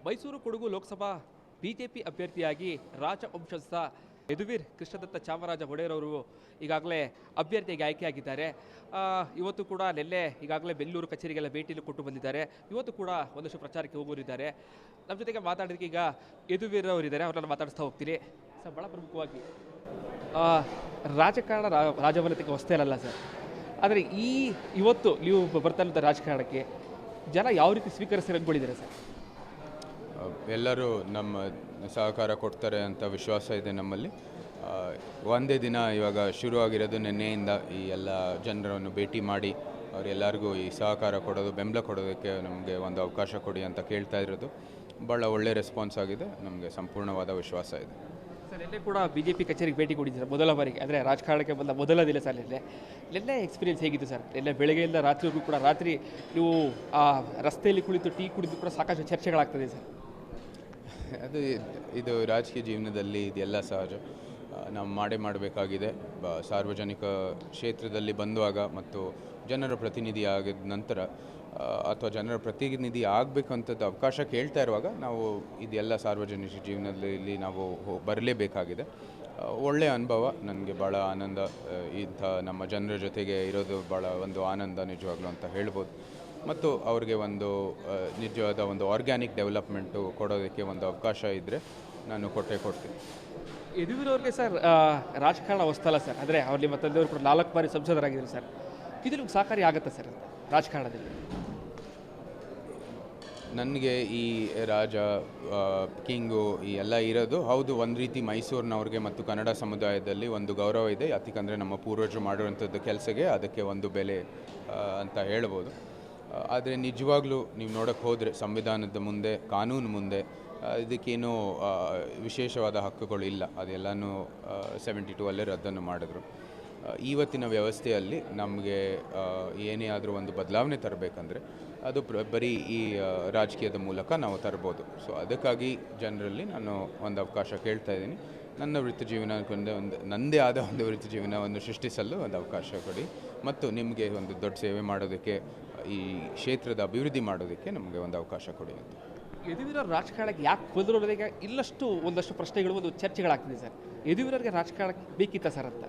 Mysuru Kodagu Lok Sabha BJP ಅಭ್ಯರ್ಥಿಯಾಗಿ ರಾಜವಂಶಸ್ಥ ಯದುವೀರ್ ಕೃಷ್ಣದತ್ತ ಚಾಮರಾಜ ಒಡೆಯರ್ ಅವರು ಈಗಾಗಲೇ ಅಭ್ಯರ್ಥಿಯಾಗಿ ಆಯ್ಕೆಯಾಗಿದ್ದಾರೆ. ಇವತ್ತು ಕೂಡ ನೆನ್ನೆ ಈಗಾಗಲೇ ಬೆಂಗಳೂರು ಕಚೇರಿಗೆಲ್ಲ ಭೇಟಿಯಲ್ಲಿ ಕೊಟ್ಟು ಬಂದಿದ್ದಾರೆ. ಇವತ್ತು ಕೂಡ ಒಂದಷ್ಟು ಪ್ರಚಾರಕ್ಕೆ ಹೋಗೋರಿದ್ದಾರೆ. ನಮ್ಮ ಜೊತೆಗೆ ಮಾತಾಡೋದಕ್ಕೆ ಈಗ ಯದುವೀರ್ ಅವರಿದ್ದಾರೆ, ಅವರನ್ನು ಮಾತಾಡಿಸ್ತಾ ಹೋಗ್ತೀನಿ. ಸರ್, ಭಾಳ ಪ್ರಮುಖವಾಗಿ ರಾಜಕಾರಣ ರಾಜವಲಯಕ್ಕೆ ಹೊಸ್ತೇ ಅಲ್ಲ ಸರ್, ಆದರೆ ಇವತ್ತು ನೀವು ಬರ್ತಾ ಇದ್ದ ರಾಜಕಾರಣಕ್ಕೆ ಜನ ಯಾವ ರೀತಿ ಸ್ವೀಕರಿಸಿ ಅಂದ್ಕೊಂಡಿದ್ದಾರೆ ಸರ್? ಎಲ್ಲರೂ ನಮ್ಮ ಸಹಕಾರ ಕೊಡ್ತಾರೆ ಅಂತ ವಿಶ್ವಾಸ ಇದೆ ನಮ್ಮಲ್ಲಿ. ಒಂದೇ ದಿನ ಇವಾಗ ಶುರುವಾಗಿರೋದು ನಿನ್ನೆಯಿಂದ ಈ ಎಲ್ಲ ಜನರನ್ನು ಭೇಟಿ ಮಾಡಿ ಅವರೆಲ್ಲರಿಗೂ ಈ ಸಹಕಾರ ಕೊಡೋದು, ಬೆಂಬಲ ಕೊಡೋದಕ್ಕೆ ನಮಗೆ ಒಂದು ಅವಕಾಶ ಕೊಡಿ ಅಂತ ಕೇಳ್ತಾ ಇರೋದು ಭಾಳ ಒಳ್ಳೆ ರೆಸ್ಪಾನ್ಸ್ ಆಗಿದೆ. ನಮಗೆ ಸಂಪೂರ್ಣವಾದ ವಿಶ್ವಾಸ ಇದೆ. ಸರ್, ನಿನ್ನೆ ಕೂಡ ಬಿಜೆಪಿ ಕಚೇರಿಗೆ ಭೇಟಿ ಕೊಟ್ಟಿದ್ದಾರೆ ಮೊದಲ ಬಾರಿಗೆ, ಅಂದರೆ ರಾಜಕಾರಣಕ್ಕೆ ಬಂದ ಮೊದಲ ದಿನ ಸರ್. ನಿನ್ನೆ ಎಕ್ಸ್ಪೀರಿಯನ್ಸ್ ಹೇಗಿತ್ತು ಸರ್? ನಿನ್ನೆ ಬೆಳಗ್ಗೆಯಿಂದ ರಾತ್ರಿವರೆಗೂ ಕೂಡ ರಾತ್ರಿ ನೀವು ರಸ್ತೆಯಲ್ಲಿ ಕುಳಿತು ಟೀ ಕುಡಿದು ಕೂಡ ಸಾಕಷ್ಟು ಚರ್ಚೆಗಳಾಗ್ತದೆ ಸರ್. ಇದು ರಾಜಕೀಯ ಜೀವನದಲ್ಲಿ ಇದೆಲ್ಲ ಸಹಜ. ನಾವು ಮಾಡಬೇಕಾಗಿದೆ. ಸಾರ್ವಜನಿಕ ಕ್ಷೇತ್ರದಲ್ಲಿ ಬಂದುವಾಗ ಮತ್ತು ಜನರ ಪ್ರತಿನಿಧಿ ಆಗಿದ ನಂತರ ಅಥವಾ ಜನರ ಪ್ರತಿನಿಧಿ ಆಗಬೇಕಂಥದ್ದು ಅವಕಾಶ ಕೇಳ್ತಾ ಇರುವಾಗ ನಾವು ಇದೆಲ್ಲ ಸಾರ್ವಜನಿಕ ಜೀವನದಲ್ಲಿ ನಾವು ಬರಲೇಬೇಕಾಗಿದೆ. ಒಳ್ಳೆಯ ಅನುಭವ, ನನಗೆ ಭಾಳ ಆನಂದ. ಇಂಥ ನಮ್ಮ ಜನರ ಜೊತೆಗೆ ಇರೋದು ಭಾಳ ಒಂದು ಆನಂದ ನಿಜವಾಗ್ಲೂ ಅಂತ ಹೇಳ್ಬೋದು. ಮತ್ತು ಅವ್ರಿಗೆ ಒಂದು ನಿಜವಾದ ಒಂದು ಆರ್ಗ್ಯಾನಿಕ್ ಡೆವಲಪ್ಮೆಂಟು ಕೊಡೋದಕ್ಕೆ ಒಂದು ಅವಕಾಶ ಇದ್ದರೆ ನಾನು ಕೊಡ್ತೀನಿ. ಯದುವೀರ್ ಅವ್ರಿಗೆ ಸರ್ ರಾಜಕಾರಣ ಹೊಸ್ತಲ್ಲ ಸರ್, ಅಂದರೆ ಅವ್ರು ನಿಮ್ಮ ತಂದೆಯವರು ಕೂಡ 4 ಬಾರಿ ಸಂಸದರಾಗಿದ್ದಾರೆ ಸರ್. ಇದು ನಿಮ್ಗೆ ಸಹಕಾರಿ ಆಗುತ್ತೆ ಸರ್ ರಾಜಕಾರಣದಲ್ಲಿ? ನನಗೆ ಈ ರಾಜ ಕಿಂಗು ಈ ಎಲ್ಲ ಇರೋದು ಹೌದು, ಒಂದು ರೀತಿ ಮೈಸೂರಿನವ್ರಿಗೆ ಮತ್ತು ಕನ್ನಡ ಸಮುದಾಯದಲ್ಲಿ ಒಂದು ಗೌರವ ಇದೆ. ಯಾಕಂದರೆ ನಮ್ಮ ಪೂರ್ವಜರು ಮಾಡುವಂಥದ್ದು ಕೆಲಸಕ್ಕೆ ಅದಕ್ಕೆ ಒಂದು ಬೆಲೆ ಅಂತ ಹೇಳ್ಬೋದು. ಆದರೆ ನಿಜವಾಗ್ಲೂ ನೀವು ನೋಡೋಕ್ಕೆ ಹೋದರೆ ಸಂವಿಧಾನದ ಮುಂದೆ, ಕಾನೂನು ಮುಂದೆ ಇದಕ್ಕೇನೂ ವಿಶೇಷವಾದ ಹಕ್ಕುಗಳು ಇಲ್ಲ. ಅದೆಲ್ಲನೂ 72 ಅಲ್ಲೇ ರದ್ದನ್ನು ಮಾಡಿದ್ರು. ಇವತ್ತಿನ ವ್ಯವಸ್ಥೆಯಲ್ಲಿ ನಮಗೆ ಏನೇ ಆದರೂ ಒಂದು ಬದಲಾವಣೆ ತರಬೇಕಂದ್ರೆ ಅದು ಬರೀ ಈ ರಾಜಕೀಯದ ಮೂಲಕ ನಾವು ತರ್ಬೋದು. ಸೊ ಅದಕ್ಕಾಗಿ ಜನರಲ್ಲಿ ನಾನು ಒಂದು ಅವಕಾಶ ಕೇಳ್ತಾ ಇದ್ದೀನಿ. ನನ್ನ ವೃತ್ತಿ ಜೀವನಕ್ಕೊಂದೇ ನನ್ನದೇ ಆದ ಒಂದು ವೃತ್ತಿ ಜೀವನವನ್ನು ಸೃಷ್ಟಿಸಲು ಒಂದು ಅವಕಾಶ ಕೊಡಿ ಮತ್ತು ನಿಮಗೆ ಒಂದು ದೊಡ್ಡ ಸೇವೆ ಮಾಡೋದಕ್ಕೆ, ಈ ಕ್ಷೇತ್ರದ ಅಭಿವೃದ್ಧಿ ಮಾಡೋದಕ್ಕೆ ನಮಗೆ ಒಂದು ಅವಕಾಶ ಕೊಡಿ ಅಂತ. ಯದುವೀರ್ ರಾಜಕಾರಣಕ್ಕೆ ಯಾಕೆ ಬಂದರೂ ಈಗ ಒಂದಷ್ಟು ಪ್ರಶ್ನೆಗಳು, ಒಂದು ಚರ್ಚೆಗಳಾಗ್ತಿದೆ ಸರ್. ಯದುವೀರ್ಗೆ ರಾಜಕಾರಣಕ್ಕೆ ಬೇಕಿತ್ತ ಸರ್ ಅಂತ?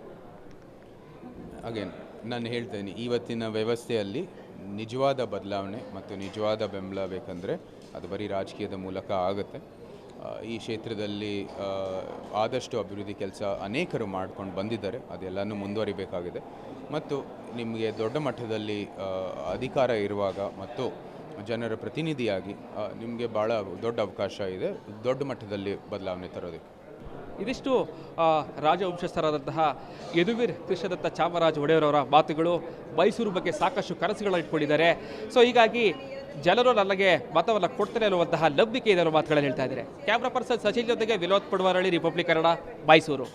ಅಗೇನ್ ನಾನು ಹೇಳ್ತೇನೆ, ಇವತ್ತಿನ ವ್ಯವಸ್ಥೆಯಲ್ಲಿ ನಿಜವಾದ ಬದಲಾವಣೆ ಮತ್ತು ನಿಜವಾದ ಬೆಂಬಲ ಬೇಕಂದರೆ ಅದು ಬರೀ ರಾಜಕೀಯದ ಮೂಲಕ ಆಗುತ್ತೆ. ಈ ಕ್ಷೇತ್ರದಲ್ಲಿ ಆದಷ್ಟು ಅಭಿವೃದ್ಧಿ ಕೆಲಸ ಅನೇಕರು ಮಾಡ್ಕೊಂಡು ಬಂದಿದ್ದಾರೆ. ಅದೆಲ್ಲನೂ ಮುಂದುವರಿಬೇಕಾಗಿದೆ ಮತ್ತು ನಿಮಗೆ ದೊಡ್ಡ ಮಟ್ಟದಲ್ಲಿ ಅಧಿಕಾರ ಇರುವಾಗ ಮತ್ತು ಜನರ ಪ್ರತಿನಿಧಿಯಾಗಿ ನಿಮಗೆ ಭಾಳ ದೊಡ್ಡ ಅವಕಾಶ ಇದೆ ದೊಡ್ಡ ಮಟ್ಟದಲ್ಲಿ ಬದಲಾವಣೆ ತರೋದಕ್ಕೆ. ಇದಿಷ್ಟು ರಾಜವಂಶಸ್ಥರಾದಂತಹ ಯದುವೀರ್ ಕೃಷ್ಣದತ್ತ ಚಾಮರಾಜ ಒಡೆಯರ್ ಅವರ ಮಾತುಗಳು. ಮೈಸೂರು ಬಗ್ಗೆ ಸಾಕಷ್ಟು ಕನಸುಗಳನ್ನು ಇಟ್ಕೊಂಡಿದ್ದಾರೆ. ಸೊ ಹೀಗಾಗಿ ಜನರು ನನಗೆ ಮತವನ್ನು ಕೊಡ್ತಾರೆ ಅನ್ನುವಂತಹ ನಂಬಿಕೆ ಇದೆ ಅನ್ನೋ ಮಾತುಗಳನ್ನು ಹೇಳ್ತಾ ಇದ್ದಾರೆ. ಕ್ಯಾಮ್ರಾ ಪರ್ಸನ್ ಸಚಿನ್ ಜೊತೆಗೆ ವಿನೋದ್ ಪಡ್ವಾರಳ್ಳಿ, ರಿಪಬ್ಲಿಕ್ ಕನ್ನಡ, ಮೈಸೂರು.